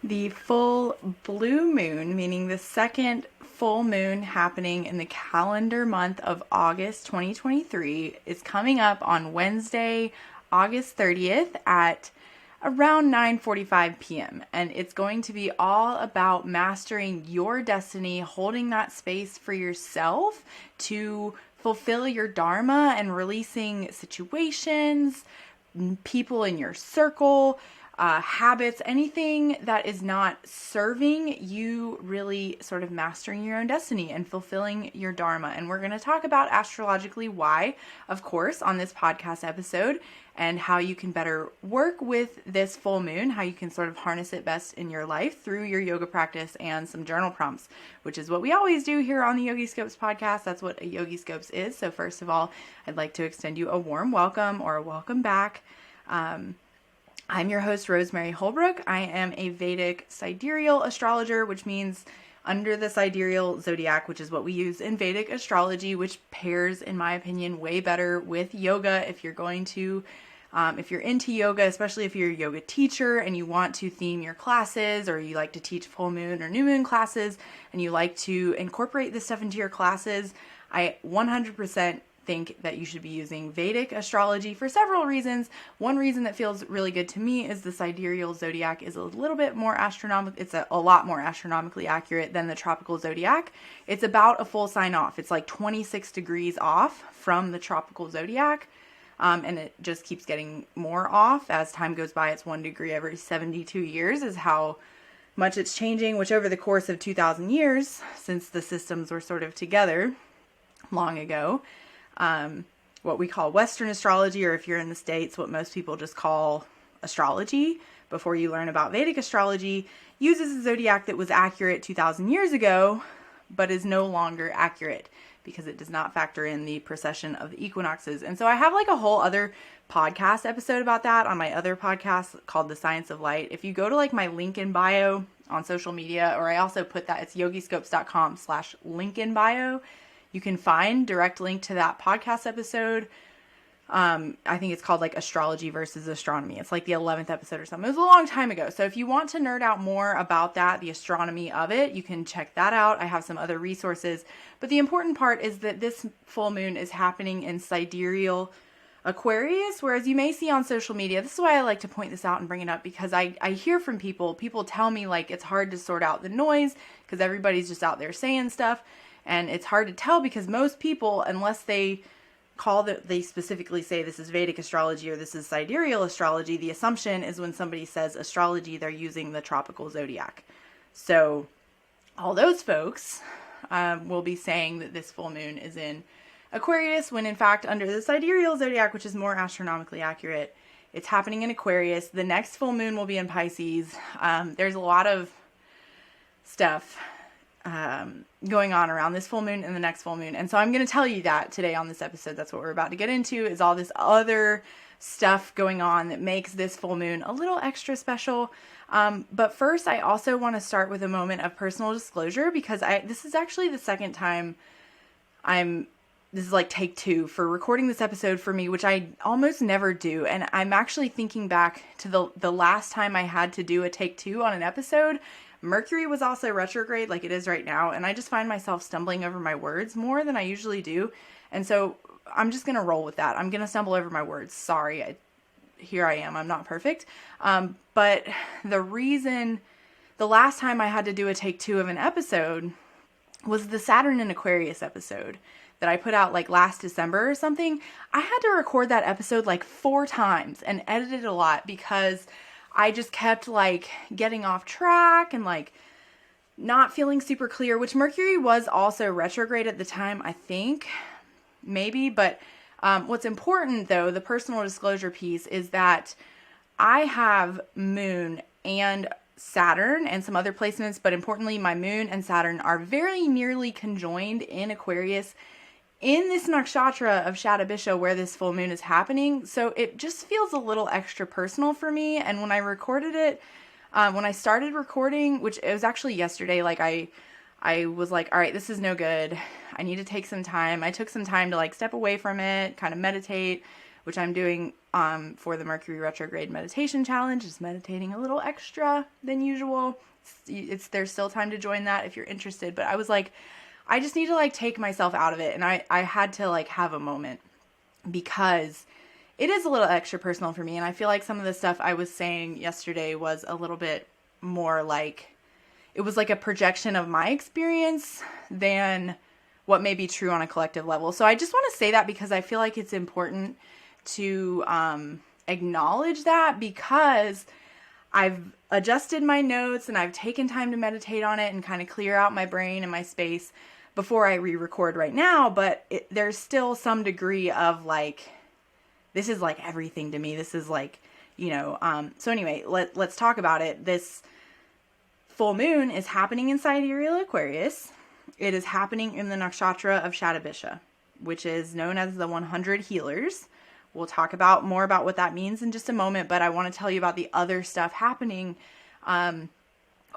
The full blue moon, meaning the second full moon happening in the calendar month of August 2023, is coming up on Wednesday, August 30th at around 9:45 p.m. And it's going to be all about mastering your destiny, holding that space for yourself to fulfill your Dharma and releasing situations, people in your circle, habits, anything that is not serving you, really sort of mastering your own destiny and fulfilling your Dharma. And we're going to talk about astrologically why, of course, on this podcast episode, and how you can better work with this full moon, how you can sort of harness it best in your life through your yoga practice and some journal prompts, which is what we always do here on the YOGISCOPES podcast. That's what a YOGISCOPES is. So first of all, I'd like to extend you a warm welcome or a welcome back. I'm your host, Rosemary Holbrook. I am a Vedic sidereal astrologer, which means under the sidereal zodiac, which is what we use in Vedic astrology, which pairs, in my opinion, way better with yoga. If you're going to, if you're into yoga, especially if you're a yoga teacher and you want to theme your classes, or you like to teach full moon or new moon classes, and you like to incorporate this stuff into your classes, I 100% think that you should be using Vedic astrology for several reasons. One reason that feels really good to me is the sidereal zodiac is a little bit more astronomical. It's a lot more astronomically accurate than the tropical zodiac. It's about a full sign off. It's like 26 degrees off from the tropical zodiac. And it just keeps getting more off as time goes by. It's 1 degree every 72 years is how much it's changing, which over the course of 2,000 years, since the systems were sort of together long ago, what we call Western astrology, or if you're in the States, what most people just call astrology before you learn about Vedic astrology, uses a zodiac that was accurate 2,000 years ago, but is no longer accurate because it does not factor in the precession of the equinoxes. And so I have like a whole other podcast episode about that on my other podcast called The Science of Light. If you go to like my link in bio on social media, or I also put that, it's yogiscopes.com/link in bio. You can find direct link to that podcast episode. I think it's called like Astrology versus Astronomy. It's like the 11th episode or something. It was a long time ago. So if you want to nerd out more about that, the astronomy of it, you can check that out. I have some other resources. But the important part is that this full moon is happening in sidereal Aquarius, whereas you may see on social media, this is why I like to point this out and bring it up, because I hear from people tell me like it's hard to sort out the noise because everybody's just out there saying stuff. And it's hard to tell because most people, unless they they specifically say this is Vedic astrology or this is sidereal astrology, the assumption is when somebody says astrology, they're using the tropical zodiac. So all those folks will be saying that this full moon is in Aquarius, when in fact under the sidereal zodiac, which is more astronomically accurate, it's happening in Aquarius. The next full moon will be in Pisces. There's a lot of stuff going on around this full moon and the next full moon. And so I'm going to tell you that today on this episode. That's what we're about to get into, is all this other stuff going on that makes this full moon a little extra special. But first, I also want to start with a moment of personal disclosure, because this is actually the second time this is like take 2 for recording this episode for me, which I almost never do. And I'm actually thinking back to the last time I had to do a take 2 on an episode. Mercury was also retrograde like it is right now, and I just find myself stumbling over my words more than I usually do. And so I'm just going to roll with that. I'm going to stumble over my words. Sorry. Here I am. I'm not perfect. But the last time I had to do a take 2 of an episode was the Saturn in Aquarius episode that I put out like last December or something. I had to record that episode like 4 times and edit it a lot because I just kept like getting off track and like not feeling super clear, which Mercury was also retrograde at the time, I think, maybe. But what's important though, the personal disclosure piece, is that I have Moon and Saturn and some other placements, but importantly, my Moon and Saturn are very nearly conjoined in Aquarius in this nakshatra of Shatabisha where this full moon is happening. So it just feels a little extra personal for me. And when I recorded it, when I started recording, which it was actually yesterday, like I was like, all right, this is no good. I need to take some time. I took some time to like step away from it, kind of meditate, which I'm doing for the Mercury retrograde meditation challenge, just meditating a little extra than usual. There's still time to join that if you're interested, but I was like, I just need to like take myself out of it. And I had to like have a moment because it is a little extra personal for me. And I feel like some of the stuff I was saying yesterday was a little bit more like, it was like a projection of my experience than what may be true on a collective level. So I just want to say that because I feel like it's important to acknowledge that, because I've adjusted my notes and I've taken time to meditate on it and kind of clear out my brain and my space before I re-record right now. But there's still some degree of like, this is like everything to me. This is like, so anyway, let's talk about it. This full moon is happening in sidereal Aquarius. It is happening in the nakshatra of Shatabisha, which is known as the 100 healers. We'll talk about more about what that means in just a moment, but I want to tell you about the other stuff happening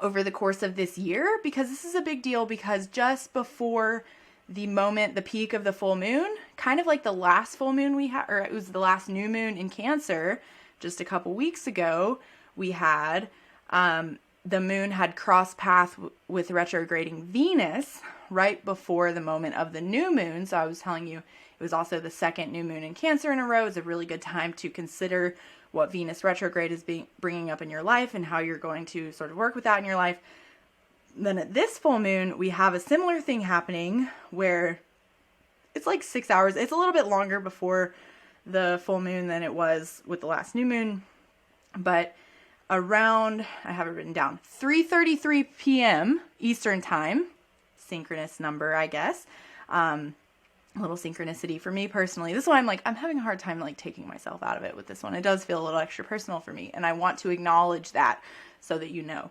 over the course of this year, because this is a big deal, because just before the peak of the full moon, kind of like the last full moon we had, or it was the last new moon in Cancer, just a couple weeks ago, we had the moon had crossed path with retrograding Venus right before the moment of the new moon. So I was telling you, it was also the second new moon in Cancer in a row. It's a really good time to consider what Venus retrograde is bringing up in your life and how you're going to sort of work with that in your life. Then at this full moon, we have a similar thing happening where it's like 6 hours. It's a little bit longer before the full moon than it was with the last new moon. But around, I have it written down, 3:33 p.m. Eastern time, synchronous number, I guess. A little synchronicity for me personally. This one, I'm having a hard time like taking myself out of it with this one. It does feel a little extra personal for me, and I want to acknowledge that so that you know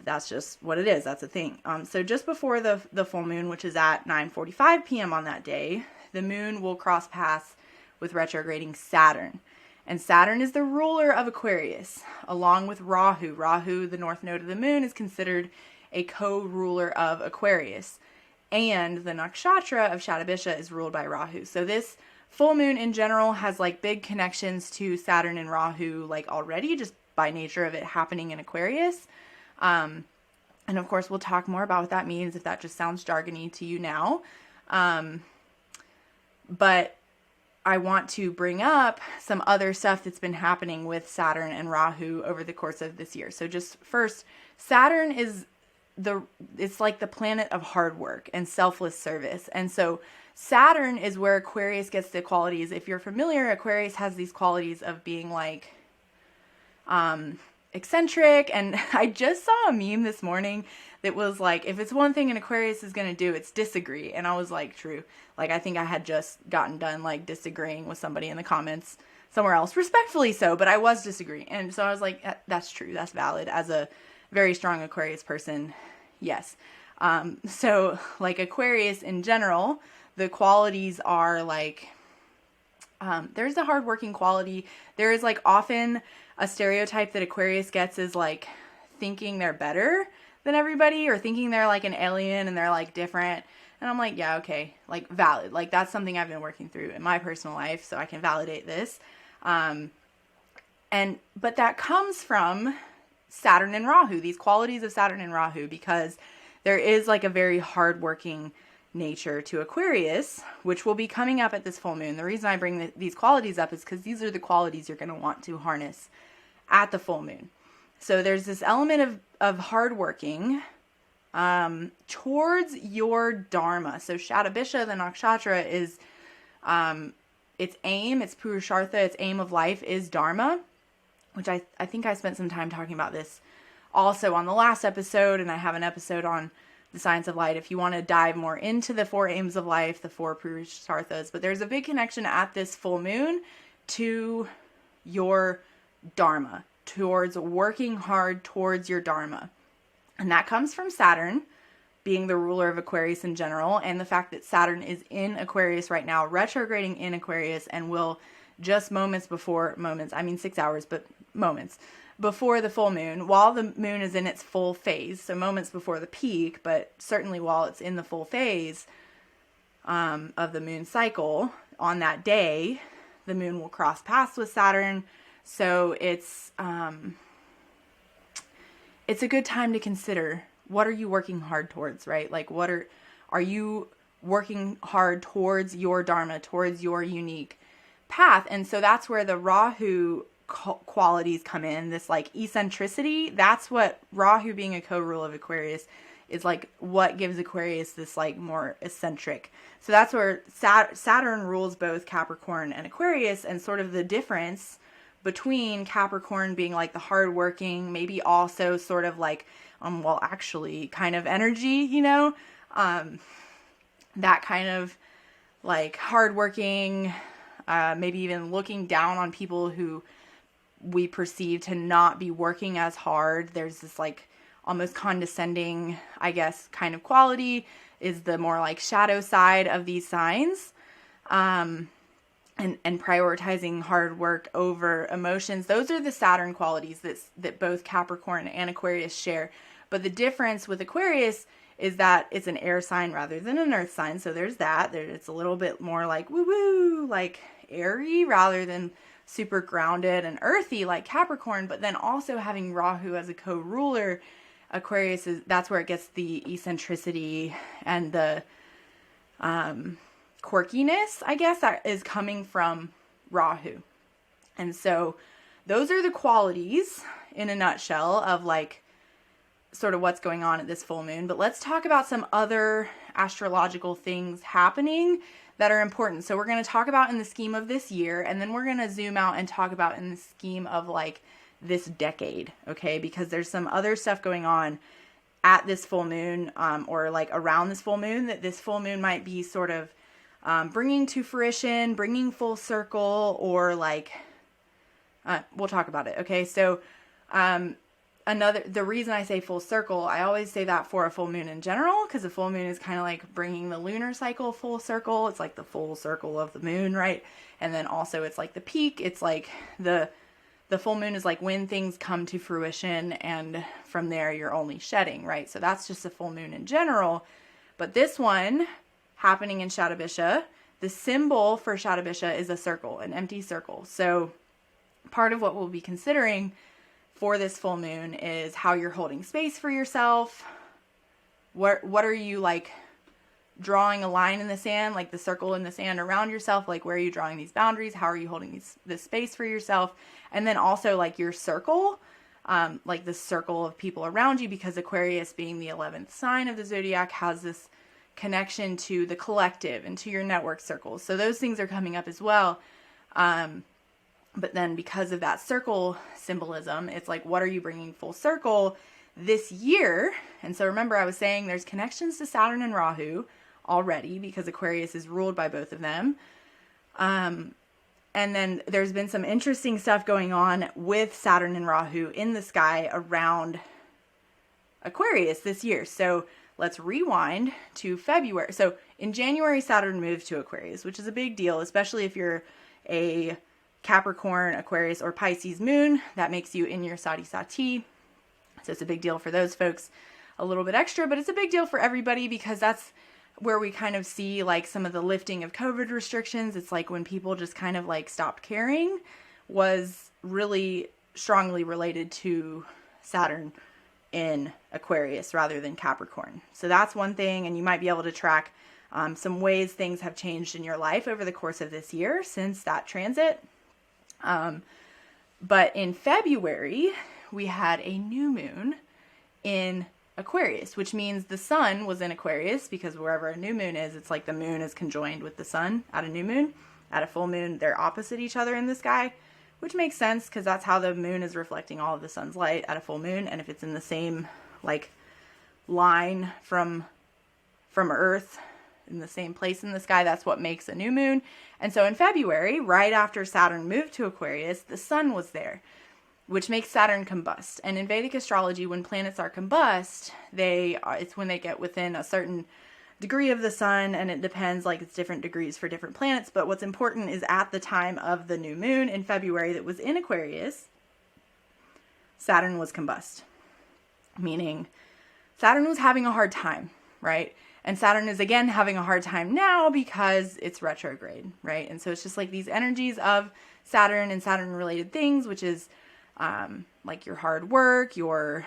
that's just what it is. That's a thing. So just before the full moon, which is at 9:45 p.m. on that day, the moon will cross paths with retrograding Saturn. And Saturn is the ruler of Aquarius, along with Rahu. Rahu, the north node of the moon, is considered a co-ruler of Aquarius. And the nakshatra of Shatabisha is ruled by Rahu. So this full moon in general has like big connections to Saturn and Rahu like already, just by nature of it happening in Aquarius. And of course, we'll talk more about what that means if that just sounds jargony to you now. But I want to bring up some other stuff that's been happening with Saturn and Rahu over the course of this year. So just first, Saturn is it's like the planet of hard work and selfless service. And so Saturn is where Aquarius gets the qualities. If you're familiar, Aquarius has these qualities of being like eccentric. And I just saw a meme this morning that was like, if it's one thing an Aquarius is going to do, it's disagree. And I was like, true. Like, I think I had just gotten done like disagreeing with somebody in the comments somewhere else, respectfully so, but I was disagreeing. And so I was like, that's true. That's valid. As a very strong Aquarius person, yes. So like Aquarius in general, the qualities are like, there's a hardworking quality. There is like often a stereotype that Aquarius gets is like thinking they're better than everybody, or thinking they're like an alien and they're like different. And I'm like, yeah, okay, like valid. Like that's something I've been working through in my personal life, so I can validate this. But that comes from Saturn and Rahu, these qualities of Saturn and Rahu, because there is like a very hardworking nature to Aquarius, which will be coming up at this full moon. The reason I bring these qualities up is because these are the qualities you're going to want to harness at the full moon. So there's this element of hardworking towards your Dharma. So Shatabisha, the nakshatra, is its aim, its purushartha, its aim of life is Dharma, which I think I spent some time talking about this also on the last episode, and I have an episode on the science of light if you want to dive more into the four aims of life, the four purusharthas. But there's a big connection at this full moon to your Dharma, towards working hard towards your Dharma. And that comes from Saturn being the ruler of Aquarius in general, and the fact that Saturn is in Aquarius right now, retrograding in Aquarius, and will just 6 hours, but moments before the full moon, while the moon is in its full phase, so moments before the peak, but certainly while it's in the full phase of the moon cycle, on that day, the moon will cross paths with Saturn. So it's a good time to consider, what are you working hard towards, right? Like, are you working hard towards your Dharma, towards your unique path? And so that's where the Rahu qualities come in, this like eccentricity. That's what Rahu, being a co-rule of Aquarius, is like what gives Aquarius this like more eccentric. So that's where Saturn rules both Capricorn and Aquarius, and sort of the difference between Capricorn being like the hardworking, maybe also sort of like, well, actually kind of energy, you know, that kind of like hardworking, maybe even looking down on people who we perceive to not be working as hard. There's this like almost condescending, I guess, kind of quality, is the more like shadow side of these signs. And prioritizing hard work over emotions. Those are the Saturn qualities that both Capricorn and Aquarius share. But the difference with Aquarius is that it's an air sign rather than an earth sign. So there's that. It's a little bit more like woo-woo, like airy rather than super grounded and earthy like Capricorn. But then also having Rahu as a co-ruler, Aquarius, that's where it gets the eccentricity and the quirkiness, I guess, that is coming from Rahu. And so those are the qualities in a nutshell of like sort of what's going on at this full moon. But let's talk about some other astrological things happening that are important. So we're going to talk about in the scheme of this year, and then we're going to zoom out and talk about in the scheme of like this decade, okay? Because there's some other stuff going on at this full moon, or like around this full moon, that this full moon might be sort of bringing to fruition, bringing full circle, or like, we'll talk about it. Okay. So, the reason I say full circle, I always say that for a full moon in general, because a full moon is kind of like bringing the lunar cycle full circle. It's like the full circle of the moon, right? And then also it's like the peak. It's like the full moon is like when things come to fruition, and from there you're only shedding, right? So that's just a full moon in general. But this one happening in Shatabisha, the symbol for Shatabisha is a circle, an empty circle. So part of what we'll be considering for this full moon is how you're holding space for yourself. What are you like drawing a line in the sand, like the circle in the sand around yourself? Like, where are you drawing these boundaries? How are you holding this space for yourself? And then also like your circle, like the circle of people around you, because Aquarius, being the 11th sign of the zodiac, has this connection to the collective and to your network circles. So those things are coming up as well. But then because of that circle symbolism, it's like, what are you bringing full circle this year? And so remember, I was saying there's connections to Saturn and Rahu already, because Aquarius is ruled by both of them. And then there's been some interesting stuff going on with Saturn and Rahu in the sky around Aquarius this year. So let's rewind to February. So in January, Saturn moved to Aquarius, which is a big deal, especially if you're a Capricorn, Aquarius, or Pisces moon. That makes you in your Sati Sati. So it's a big deal for those folks, a little bit extra, but it's a big deal for everybody, because that's where we kind of see like some of the lifting of COVID restrictions. It's like when people just kind of like stopped caring, was really strongly related to Saturn in Aquarius rather than Capricorn. So that's one thing, and you might be able to track some ways things have changed in your life over the course of this year since that transit. But in February, we had a new moon in Aquarius, which means the sun was in Aquarius, because wherever a new moon is, it's like the moon is conjoined with the sun at a new moon. At a full moon, they're opposite each other in the sky, which makes sense because that's how the moon is reflecting all of the sun's light at a full moon. And if it's in the same like line from Earth, in the same place in the sky, that's what makes a new moon. And so in February, right after Saturn moved to Aquarius, the sun was there, which makes Saturn combust. And in Vedic astrology, when planets are combust, it's when they get within a certain degree of the sun, and it depends, like it's different degrees for different planets. But what's important is at the time of the new moon in February that was in Aquarius, Saturn was combust, meaning Saturn was having a hard time, right? And Saturn is again having a hard time now because it's retrograde, right? And so it's just like these energies of Saturn and Saturn related things, which is like your hard work, your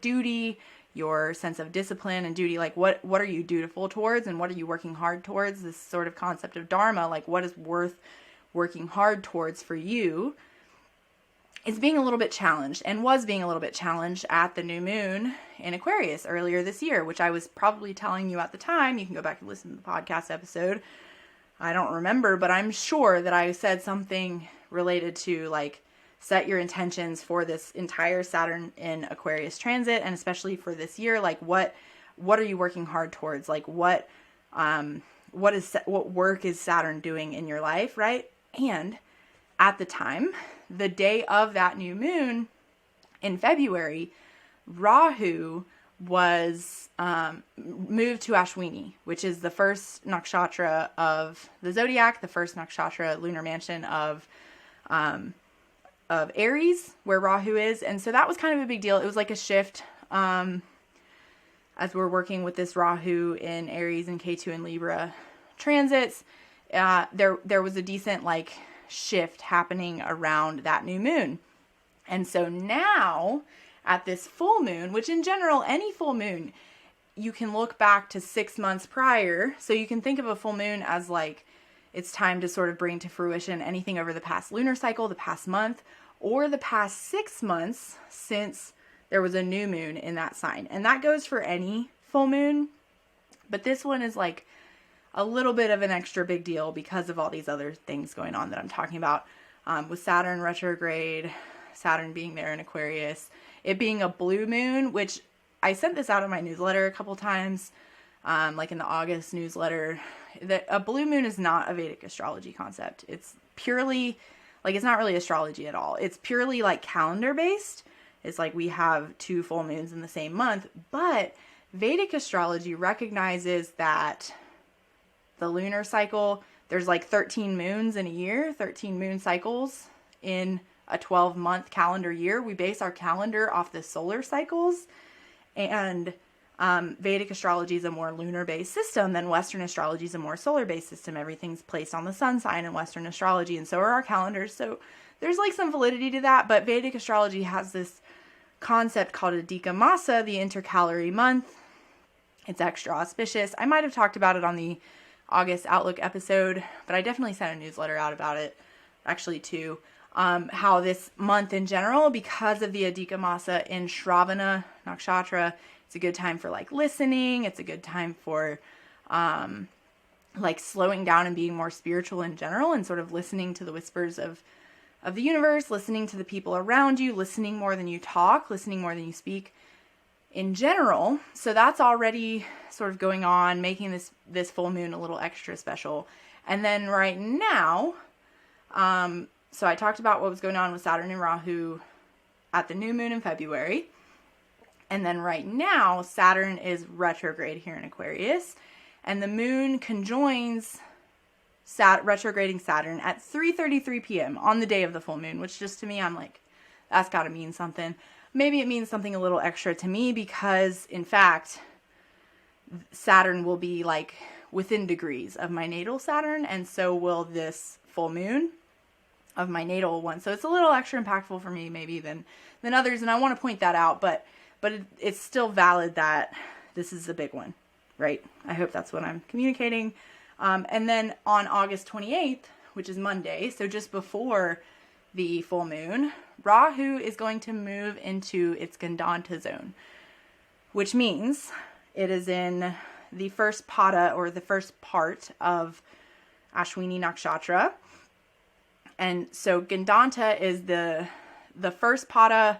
duty, your sense of discipline and duty. Like what are you dutiful towards and what are you working hard towards? This sort of concept of Dharma, like what is worth working hard towards for you, is being a little bit challenged and was being a little bit challenged at the new moon in Aquarius earlier this year, which I was probably telling you at the time. You can go back and listen to the podcast episode. I don't remember, but I'm sure that I said something related to like set your intentions for this entire Saturn in Aquarius transit, and especially for this year. Like what are you working hard towards? Like what work is Saturn doing in your life, right? And at the time, the day of that new moon in February, Rahu was moved to Ashwini, which is the first nakshatra of the zodiac, the first nakshatra lunar mansion of Aries, where Rahu is. And so that was kind of a big deal. It was like a shift as we're working with this Rahu in Aries and K2 and Libra transits. There was a decent like shift happening around that new moon. And so now at this full moon, which in general, any full moon, you can look back to 6 months prior. So you can think of a full moon as like, it's time to sort of bring to fruition anything over the past lunar cycle, the past month, or the past 6 months since there was a new moon in that sign. And that goes for any full moon. But this one is like a little bit of an extra big deal because of all these other things going on that I'm talking about. With Saturn retrograde, Saturn being there in Aquarius, it being a blue moon, which I sent this out in my newsletter a couple times, like in the August newsletter, that a blue moon is not a Vedic astrology concept. It's purely, like, it's not really astrology at all. It's purely like calendar based. It's like we have 2 full moons in the same month, but Vedic astrology recognizes that the lunar cycle, there's like 13 moons in a year, 13 moon cycles in a 12-month calendar year. We base our calendar off the solar cycles, and Vedic astrology is a more lunar-based system than Western astrology is a more solar-based system. Everything's placed on the sun sign in Western astrology, and so are our calendars. So there's like some validity to that, but Vedic astrology has this concept called Adhika Masa, the intercalary month. It's extra auspicious. I might have talked about it on the August Outlook episode, but I definitely sent a newsletter out about it, actually too. How this month in general, because of the Adhika Masa in Shravana Nakshatra, it's a good time for like listening. It's a good time for like slowing down and being more spiritual in general and sort of listening to the whispers of the universe, listening to the people around you, listening more than you talk, listening more than you speak in general. So that's already sort of going on, making this full moon a little extra special. And then right now, so I talked about what was going on with Saturn and Rahu at the new moon in February. And then right now, Saturn is retrograde here in Aquarius. And the moon conjoins retrograding Saturn at 3:33 p.m. on the day of the full moon, which just to me, I'm like, that's got to mean something. Maybe it means something a little extra to me because, in fact, Saturn will be like within degrees of my natal Saturn, and so will this full moon of my natal one. So it's a little extra impactful for me maybe than others, and I want to point that out, but it's still valid that this is a big one, right? I hope that's what I'm communicating. And then on August 28th, which is Monday, so just before the full moon, Rahu is going to move into its Gandanta zone, which means it is in the first pada, or the first part of Ashwini Nakshatra. And so Gandanta is the first pada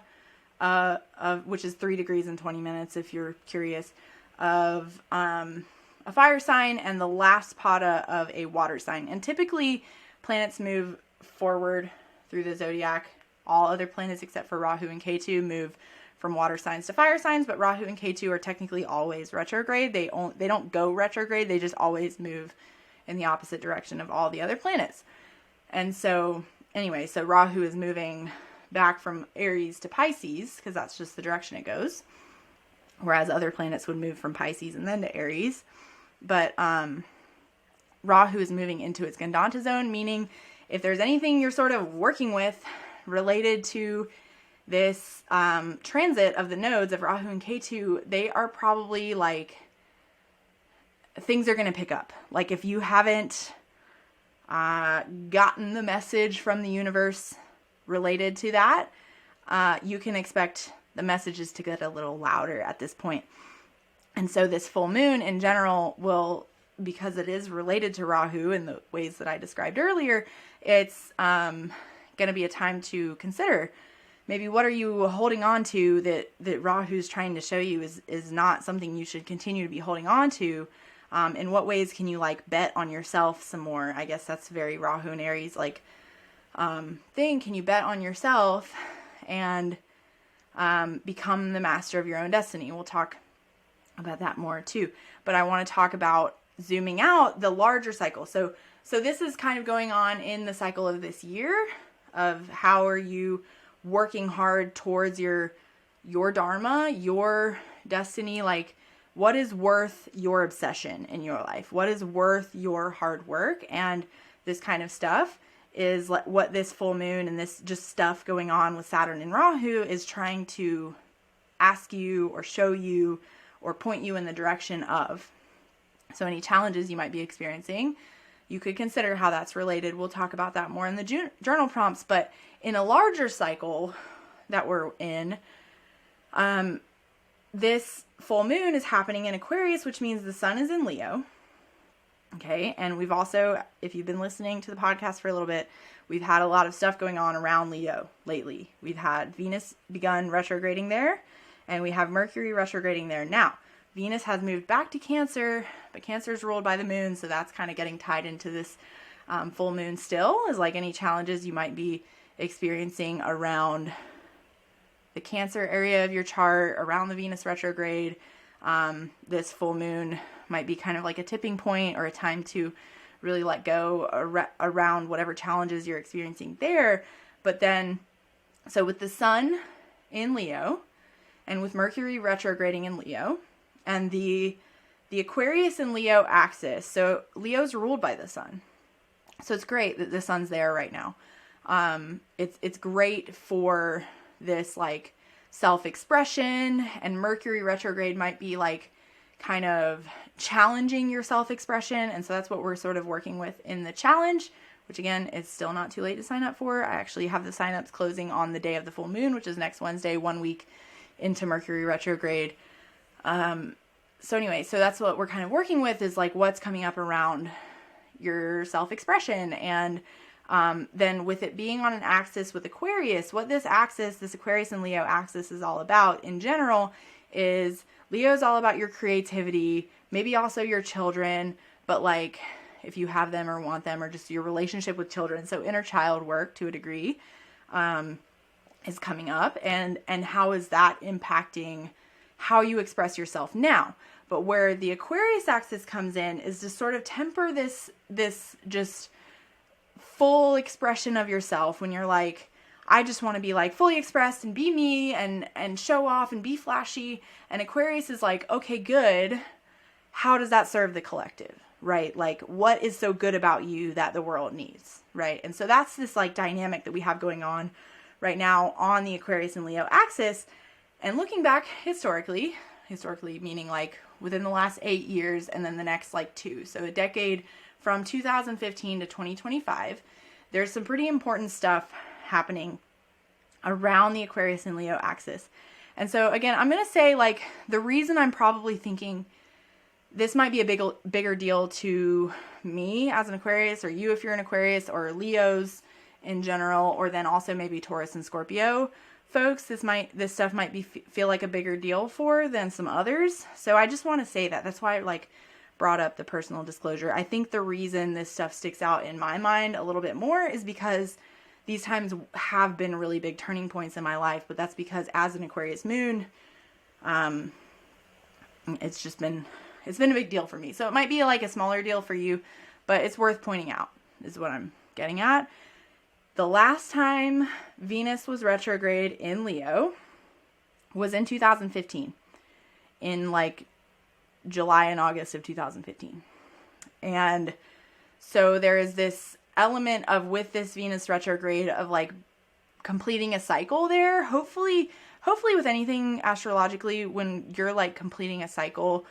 of which is 3 degrees and 20 minutes, if you're curious, of a fire sign, and the last pada of a water sign. And typically planets move forward through the zodiac. All other planets except for Rahu and K2 move from water signs to fire signs, but Rahu and K2 are technically always retrograde. They don't go retrograde. They just always move in the opposite direction of all the other planets. And so anyway, so Rahu is moving back from Aries to Pisces because that's just the direction it goes. whereas other planets would move from Pisces and then to Aries. But Rahu is moving into its Gandanta zone, meaning if there's anything you're sort of working with related to this transit of the nodes of Rahu and Ketu, they are probably like, things are going to pick up. Like if you haven't gotten the message from the universe related to that, you can expect the messages to get a little louder at this point. And so this full moon in general will, because it is related to Rahu in the ways that I described earlier, it's going to be a time to consider maybe what are you holding on to that Rahu's trying to show you is not something you should continue to be holding on to. In what ways can you like bet on yourself some more? I guess that's very Rahu and Aries like thing. Can you bet on yourself and become the master of your own destiny? We'll talk about that more too. But I want to talk about zooming out the larger cycle. So this is kind of going on in the cycle of this year of how are you working hard towards your Dharma, your destiny, like what is worth your obsession in your life? What is worth your hard work? And this kind of stuff is what this full moon and this just stuff going on with Saturn and Rahu is trying to ask you or show you or point you in the direction of. So any challenges you might be experiencing, you could consider how that's related. We'll talk about that more in the journal prompts. But in a larger cycle that we're in, this full moon is happening in Aquarius, which means the sun is in Leo. Okay. And we've also, if you've been listening to the podcast for a little bit, we've had a lot of stuff going on around Leo lately. We've had Venus begun retrograding there, and we have Mercury retrograding there. Now, Venus has moved back to Cancer, but Cancer is ruled by the moon. So that's kind of getting tied into this full moon still, is like any challenges you might be experiencing around the Cancer area of your chart, around the Venus retrograde. This full moon might be kind of like a tipping point or a time to really let go around whatever challenges you're experiencing there. But then, so with the sun in Leo and with Mercury retrograding in Leo and the Aquarius and Leo axis, so Leo's ruled by the sun. So it's great that the sun's there right now. It's great for this like self-expression, and Mercury retrograde might be like kind of challenging your self-expression. And so that's what we're sort of working with in the challenge, which again, it's still not too late to sign up for. I actually have the signups closing on the day of the full moon, which is next Wednesday, 1 week into Mercury retrograde. So anyway, so that's what we're kind of working with, is like what's coming up around your self-expression. And then with it being on an axis with Aquarius, what this Aquarius and Leo axis is all about in general is Leo's all about your creativity, maybe also your children, but like if you have them or want them, or just your relationship with children. So inner child work to a degree is coming up, and how is that impacting how you express yourself now. But where the Aquarius axis comes in is to sort of temper this just full expression of yourself when you're like, I just want to be like fully expressed and be me and show off and be flashy. And Aquarius is like, okay, good. How does that serve the collective, right? Like what is so good about you that the world needs, right? And so that's this like dynamic that we have going on right now on the Aquarius and Leo axis. And looking back historically meaning like within the last 8 years and then the next like 2. So a decade from 2015 to 2025, there's some pretty important stuff happening around the Aquarius and Leo axis. And so again, I'm going to say like the reason I'm probably thinking this might be a bigger deal to me as an Aquarius, or you if you're an Aquarius, or Leos in general, or then also maybe Taurus and Scorpio folks, this stuff might feel like a bigger deal for than some others. So I just want to say that's why I like brought up the personal disclosure. I think the reason this stuff sticks out in my mind a little bit more is because these times have been really big turning points in my life, but that's because as an Aquarius moon, it's been a big deal for me. So it might be like a smaller deal for you, but it's worth pointing out is what I'm getting at. The last time Venus was retrograde in Leo was in 2015. in like July and August of 2015. And so there is this element of, with this Venus retrograde, of like completing a cycle there. Hopefully with anything astrologically, when you're like completing a cycle,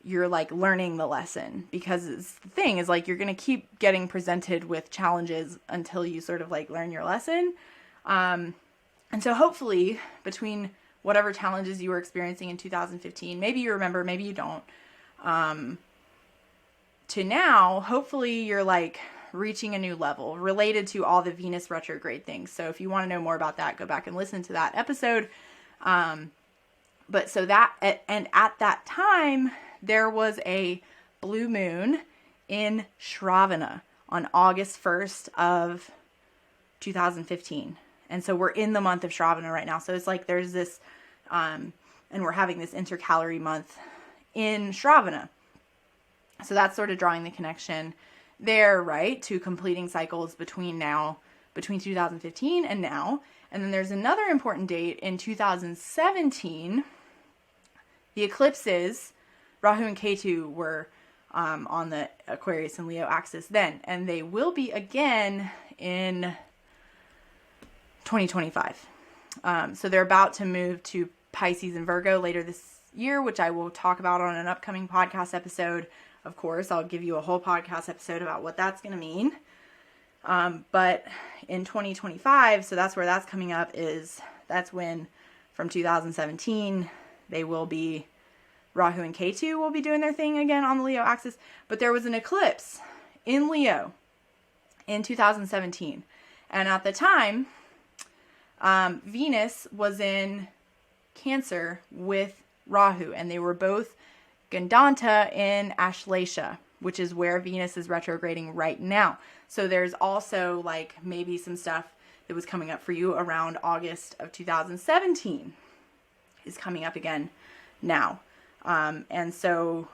you're like learning the lesson, because the thing is like, you're going to keep getting presented with challenges until you sort of like learn your lesson. And so hopefully between whatever challenges you were experiencing in 2015, maybe you remember, maybe you don't, to now, hopefully you're like reaching a new level related to all the Venus retrograde things. So if you want to know more about that, go back and listen to that episode. But so that, and at that time, there was a blue moon in Shravana on August 1st of 2015. And so we're in the month of Shravana right now. So it's like there's this, and we're having this intercalary month in Shravana. So that's sort of drawing the connection there, right, to completing cycles between 2015 and now. And then there's another important date in 2017. The eclipses, Rahu and Ketu, were on the Aquarius and Leo axis then, and they will be again in 2025. So they're about to move to Pisces and Virgo later this year, which I will talk about on an upcoming podcast episode. Of course, I'll give you a whole podcast episode about what that's going to mean. But in 2025, so that's where that's coming up, that's when from 2017, they will be, Rahu and Ketu will be doing their thing again on the Leo axis. But there was an eclipse in Leo in 2017. And at the time, Venus was in Cancer with Rahu, and they were both Gandanta in Ashleisha, which is where Venus is retrograding right now. So there's also like maybe some stuff that was coming up for you around August of 2017 is coming up again now. And so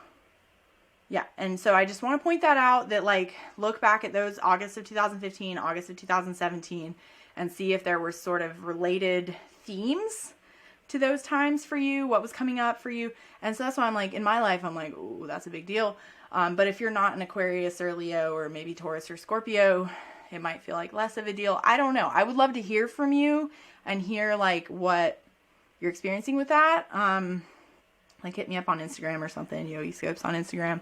I just want to point that out, that like look back at those August of 2015, August of 2017, and see if there were sort of related themes to those times for you, what was coming up for you. And so that's why I'm like, in my life, I'm like, ooh, that's a big deal. But if you're not an Aquarius or Leo or maybe Taurus or Scorpio, it might feel like less of a deal. I don't know. I would love to hear from you and hear like what you're experiencing with that. Like hit me up on Instagram or something, YOGISCOPES on Instagram,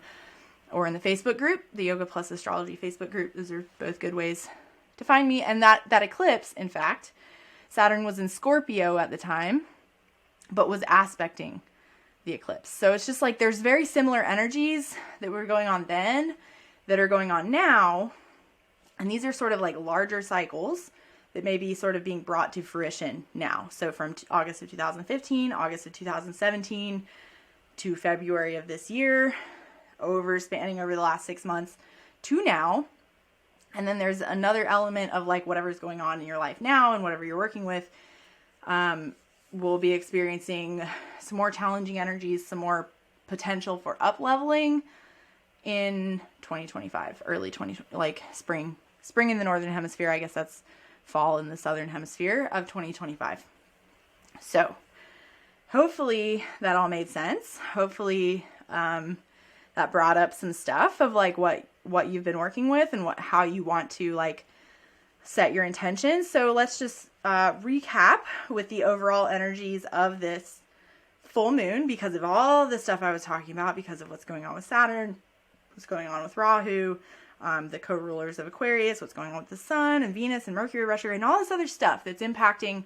or in the Facebook group, the Yoga Plus Astrology Facebook group. Those are both good ways to find me. And that eclipse, in fact, Saturn was in Scorpio at the time, but was aspecting the eclipse. So it's just like there's very similar energies that were going on then that are going on now. And these are sort of like larger cycles that may be sort of being brought to fruition now. So from August of 2015, August of 2017 to February of this year, spanning over the last 6 months to now. And then there's another element of like whatever's going on in your life now and whatever you're working with. We'll be experiencing some more challenging energies, some more potential for up-leveling in 2025, early 20, like spring in the northern hemisphere. I guess that's fall in the southern hemisphere of 2025. So hopefully that all made sense. Hopefully that brought up some stuff of like what you've been working with and how you want to like set your intentions. So let's just recap with the overall energies of this full moon, because of all the stuff I was talking about, because of what's going on with Saturn, what's going on with Rahu, the co-rulers of Aquarius, what's going on with the Sun and Venus and Mercury retrograde, and all this other stuff that's impacting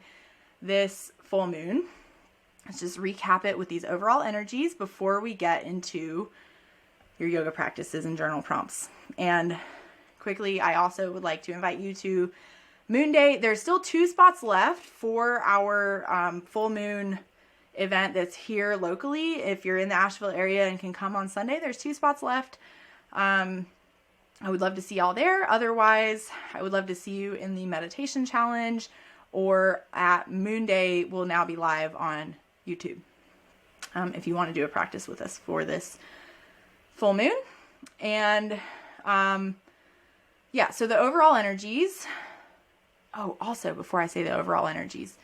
this full moon. Let's just recap it with these overall energies before we get into your yoga practices and journal prompts. And quickly, I also would like to invite you to Moon Day. There's still 2 spots left for our full moon event that's here locally. If you're in the Asheville area and can come on Sunday, there's 2 spots left. I would love to see y'all there. Otherwise, I would love to see you in the meditation challenge, or at Moon Day will now be live on YouTube. If you want to do a practice with us for this full moon. And so the overall energies. Oh, also before I say the overall energies,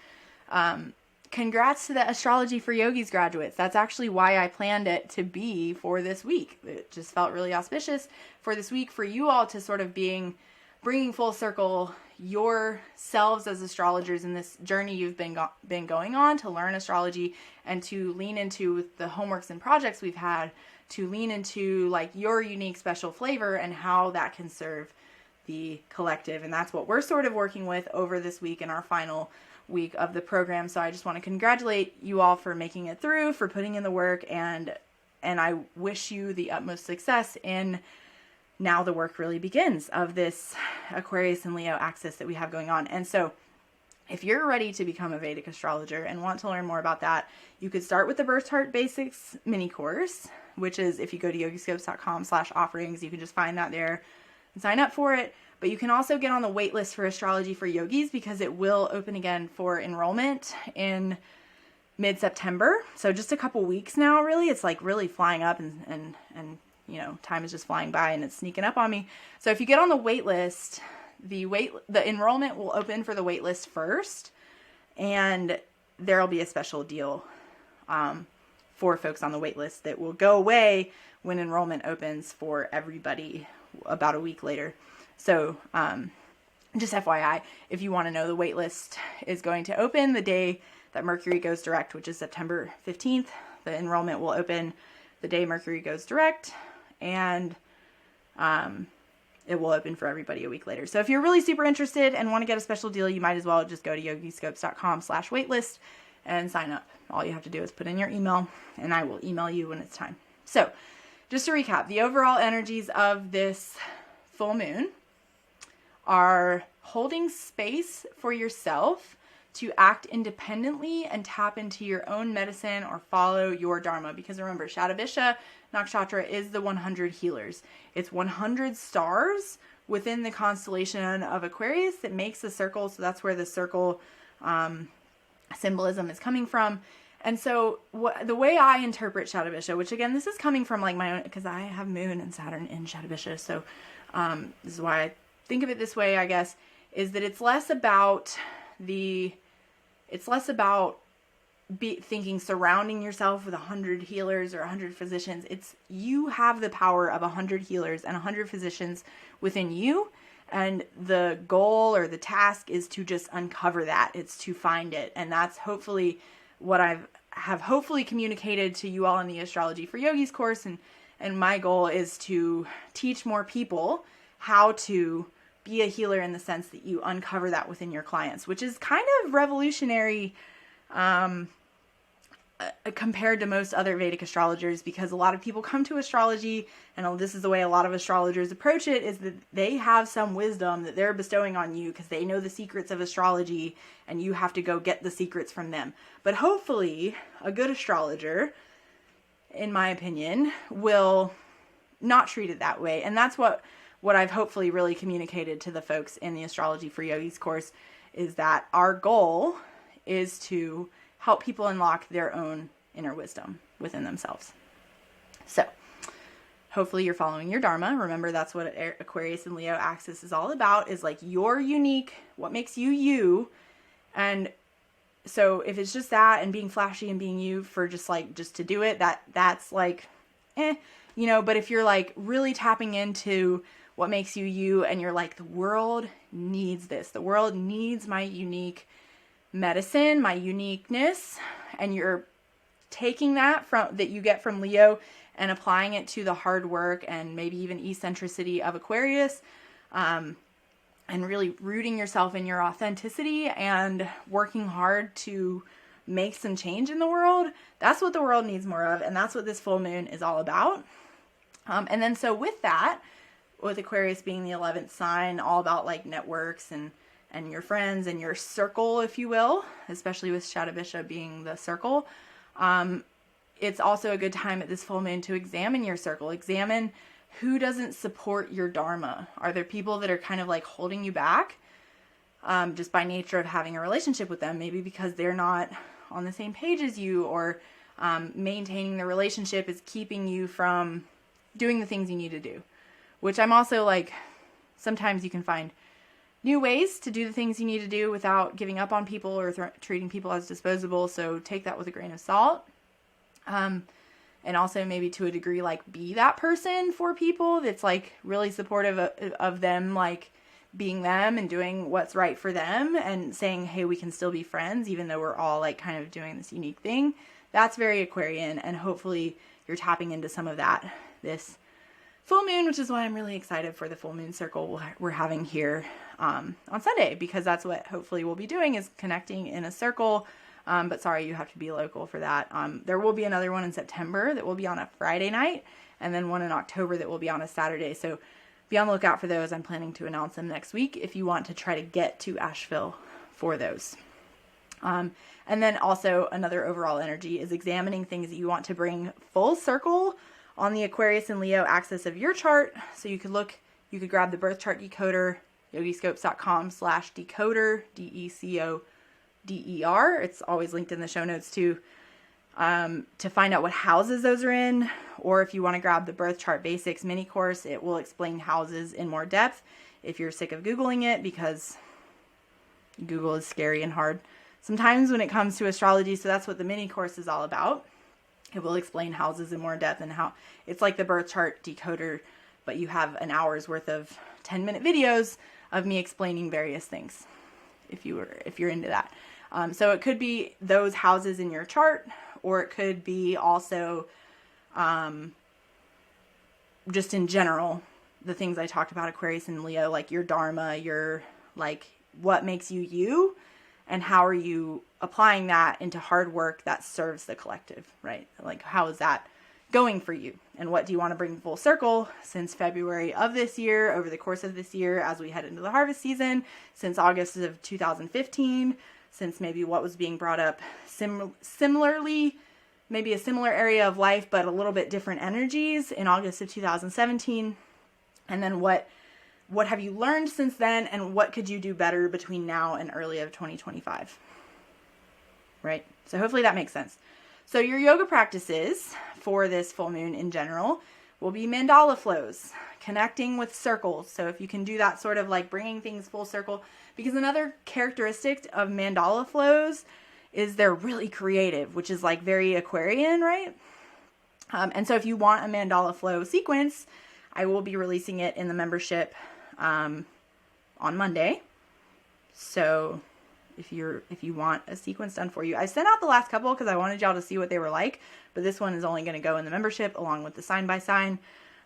congrats to the Astrology for Yogis graduates. That's actually why I planned it to be for this week. It just felt really auspicious for this week for you all to sort of bringing full circle yourselves as astrologers in this journey you've been going on to learn astrology, and to lean into the homeworks and projects we've had, to lean into like your unique special flavor and how that can serve the collective. And that's what we're sort of working with over this week in our final week of the program. So I just want to congratulate you all for making it through, for putting in the work, and I wish you the utmost success in now the work really begins of this Aquarius and Leo axis that we have going on. And so if you're ready to become a Vedic astrologer and want to learn more about that, you could start with the Birth Chart Basics mini course, which is, if you go to yogiscopes.com/offerings, you can just find that there and sign up for it. But you can also get on the wait list for Astrology for Yogis, because it will open again for enrollment in mid-September. So just a couple weeks now, really. It's like really flying up, and you know, time is just flying by and it's sneaking up on me. So if you get on the wait list, the enrollment will open for the wait list first, and there'll be a special deal for folks on the wait list that will go away when enrollment opens for everybody about a week later. So just FYI, if you want to know, the wait list is going to open the day that Mercury goes direct, which is September 15th. The enrollment will open the day Mercury goes direct, and it will open for everybody a week later. So if you're really super interested and want to get a special deal, you might as well just go to yogiscopes.com/waitlist and sign up. All you have to do is put in your email, and I will email you when it's time. So just to recap, the overall energies of this full moon are holding space for yourself to act independently and tap into your own medicine or follow your Dharma. Because remember, Shatabisha Nakshatra is the 100 healers. It's 100 stars within the constellation of Aquarius that makes the circle. So that's where the circle symbolism is coming from. And so the way I interpret Shatabisha, which again, this is coming from like my own, because I have Moon and Saturn in Shatabisha. So this is why I think of it this way, I guess, is that it's less about thinking surrounding yourself with 100 healers or 100 physicians. It's you have the power of 100 healers and 100 physicians within you. And the goal or the task is to just uncover that. It's to find it. And that's hopefully what have hopefully communicated to you all in the Astrology for Yogis course. And my goal is to teach more people how to be a healer in the sense that you uncover that within your clients, which is kind of revolutionary compared to most other Vedic astrologers, because a lot of people come to astrology, and this is the way a lot of astrologers approach it, is that they have some wisdom that they're bestowing on you because they know the secrets of astrology, and you have to go get the secrets from them. But hopefully, a good astrologer, in my opinion, will not treat it that way. And that's what I've hopefully really communicated to the folks in the Astrology for Yogis course, is that our goal is to help people unlock their own inner wisdom within themselves. So hopefully you're following your Dharma. Remember, that's what Aquarius and Leo axis is all about, is like your unique, what makes you you. And so if it's just that and being flashy and being you for just to do it, that's like, but if you're like really tapping into what makes you you, and you're like, the world needs this. The world needs my unique medicine, my uniqueness, and you're taking that that you get from Leo and applying it to the hard work and maybe even eccentricity of Aquarius, and really rooting yourself in your authenticity and working hard to make some change in the world. That's what the world needs more of, and that's what this full moon is all about. And then so with that, with Aquarius being the 11th sign, all about like networks and your friends and your circle, if you will, especially with Shatabisha being the circle. It's also a good time at this full moon to examine your circle. Examine who doesn't support your Dharma. Are there people that are kind of like holding you back just by nature of having a relationship with them? Maybe because they're not on the same page as you, or maintaining the relationship is keeping you from doing the things you need to do. Which I'm also like, sometimes you can find new ways to do the things you need to do without giving up on people or treating people as disposable. So take that with a grain of salt. And also maybe to a degree, like, be that person for people that's like really supportive of them, like being them and doing what's right for them and saying, hey, we can still be friends, even though we're all like kind of doing this unique thing. That's very Aquarian. And hopefully you're tapping into some of that this full moon, which is why I'm really excited for the full moon circle we're having here on Sunday, because that's what hopefully we'll be doing, is connecting in a circle. But sorry, you have to be local for that. There will be another one in September that will be on a Friday night, and then one in October that will be on a Saturday. So be on the lookout for those. I'm planning to announce them next week if you want to try to get to Asheville for those. And then also another overall energy is examining things that you want to bring full circle on the Aquarius and Leo axis of your chart. So you could grab the birth chart decoder, yogiscopes.com/decoder, DECODER. It's always linked in the show notes too, to find out what houses those are in. Or if you want to grab the birth chart basics mini course, it will explain houses in more depth if you're sick of Googling it, because Google is scary and hard sometimes when it comes to astrology. So that's what the mini course is all about. It will explain houses in more depth and how it's like the birth chart decoder, but you have an hour's worth of 10-minute videos of me explaining various things if you're into that. So it could be those houses in your chart, or it could be also just in general, the things I talked about, Aquarius and Leo, like your Dharma, your like what makes you you, and how are you applying that into hard work that serves the collective, right? Like, how is that going for you? And what do you want to bring full circle since February of this year, over the course of this year, as we head into the harvest season, since August of 2015, since maybe what was being brought up similarly, maybe a similar area of life, but a little bit different energies in August of 2017. And then what have you learned since then, and what could you do better between now and early of 2025? Right? So hopefully that makes sense. So your yoga practices for this full moon in general will be mandala flows, connecting with circles. So if you can do that, sort of like bringing things full circle, because another characteristic of mandala flows is they're really creative, which is like very Aquarian, right? And so if you want a mandala flow sequence, I will be releasing it in the membership on Monday. So if you want a sequence done for you, I sent out the last couple because I wanted y'all to see what they were like, but this one is only going to go in the membership along with the sign by sign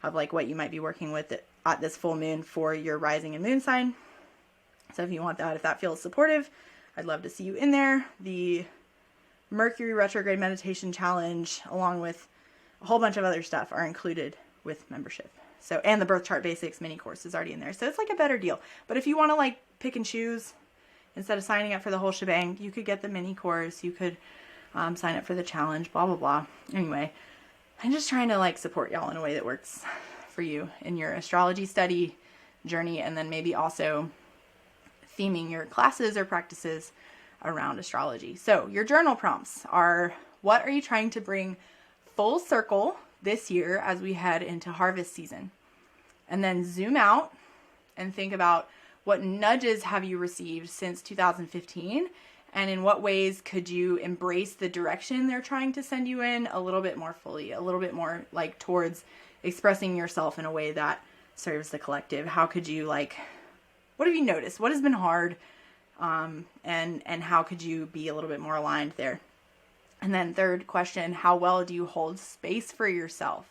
of like what you might be working with at this full moon for your rising and moon sign. So if you want that, if that feels supportive, I'd love to see you in there. The Mercury retrograde meditation challenge, along with a whole bunch of other stuff, are included with membership. So, and the birth chart basics mini course is already in there. So it's like a better deal. But if you want to like pick and choose, instead of signing up for the whole shebang, you could get the mini course. You could sign up for the challenge, blah, blah, blah. Anyway, I'm just trying to like support y'all in a way that works for you in your astrology study journey. And then maybe also theming your classes or practices around astrology. So your journal prompts are, what are you trying to bring full circle this year as we head into harvest season? And then zoom out and think about, what nudges have you received since 2015? And in what ways could you embrace the direction they're trying to send you in a little bit more fully, a little bit more like towards expressing yourself in a way that serves the collective? How could you like, what have you noticed? What has been hard? And how could you be a little bit more aligned there? And then third question, how well do you hold space for yourself?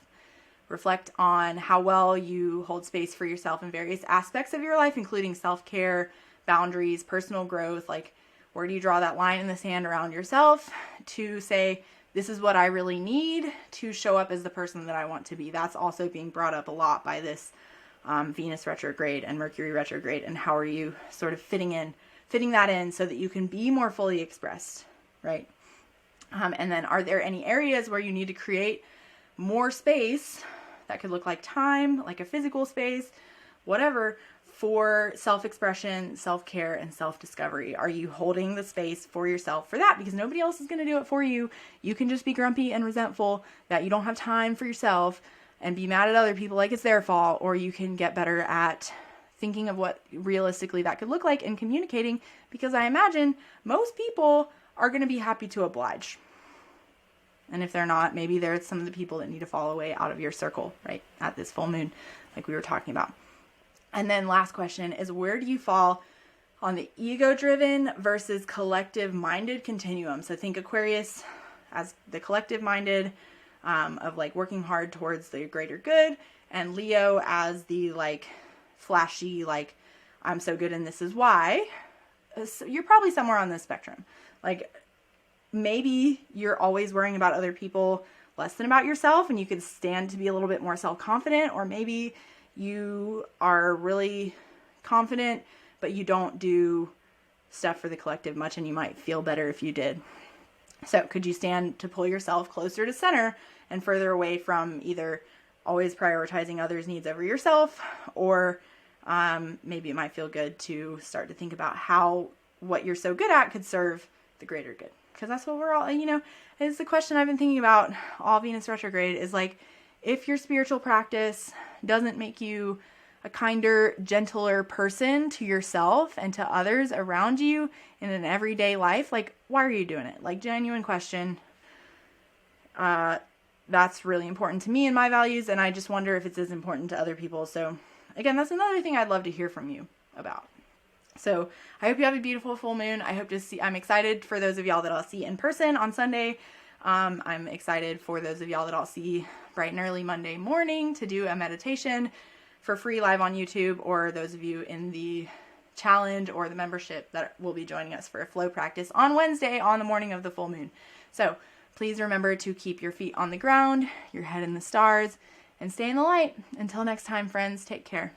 Reflect on how well you hold space for yourself in various aspects of your life, including self-care, boundaries, personal growth. Like, where do you draw that line in the sand around yourself to say, this is what I really need to show up as the person that I want to be? That's also being brought up a lot by this Venus retrograde and Mercury retrograde. And how are you sort of fitting that in so that you can be more fully expressed, right? And then, are there any areas where you need to create more space? That could look like time, like a physical space, whatever, for self-expression, self-care, and self-discovery. Are you holding the space for yourself for that? Because nobody else is going to do it for you. You can just be grumpy and resentful that you don't have time for yourself and be mad at other people like it's their fault, or you can get better at thinking of what realistically that could look like and communicating, because I imagine most people are going to be happy to oblige. And if they're not, maybe there's some of the people that need to fall away out of your circle, right, at this full moon, like we were talking about. And then last question is, where do you fall on the ego-driven versus collective-minded continuum? So think Aquarius as the collective-minded, of like working hard towards the greater good, and Leo as the like flashy, like I'm so good and this is why. So you're probably somewhere on this spectrum. Like maybe you're always worrying about other people less than about yourself, and you could stand to be a little bit more self-confident, or maybe you are really confident, but you don't do stuff for the collective much, and you might feel better if you did. So could you stand to pull yourself closer to center and further away from either always prioritizing others' needs over yourself, or maybe it might feel good to start to think about how what you're so good at could serve the greater good. Because that's what we're all, is the question I've been thinking about all Venus retrograde, is like, if your spiritual practice doesn't make you a kinder, gentler person to yourself and to others around you in an everyday life, like, why are you doing it? Like, genuine question. That's really important to me and my values, and I just wonder if it's as important to other people. So again, that's another thing I'd love to hear from you about. So I hope you have a beautiful full moon. I'm excited for those of y'all that I'll see in person on Sunday. I'm excited for those of y'all that I'll see bright and early Monday morning to do a meditation for free live on YouTube, or those of you in the challenge or the membership that will be joining us for a flow practice on Wednesday on the morning of the full moon. So please remember to keep your feet on the ground, your head in the stars, and stay in the light. Until next time, friends, take care.